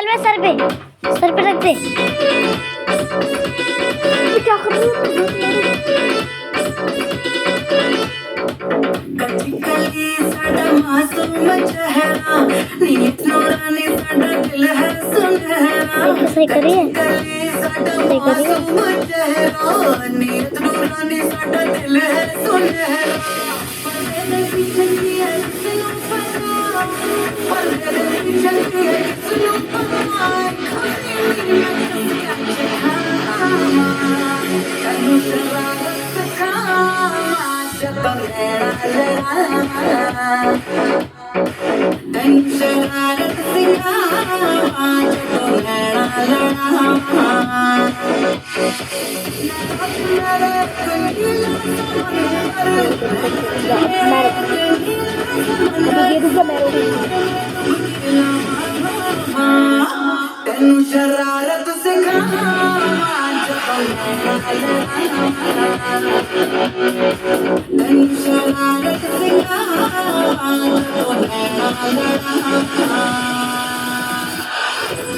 मैं सर पे रख दे। क्या कर रही है? कली साडा मासूम चेहरा नीत नूरानी साडा दिल है सुनहरा। सही करिए, कली साडा सही करिए। मासूम चेहरा नीत नूरानी साडा दिल है सुनहरा। पर्दे पीछे की है किसनों पता, पर्दे पीछे की है किसनों पता। खाने में कसिया चखामा कनु शरारत खामा जब नैना लड़ा। कनु शरारत सिखामा जब नैना लड़ा। तेनू शरारत सिखावा जब नैना लड़ा। तेनू शरारत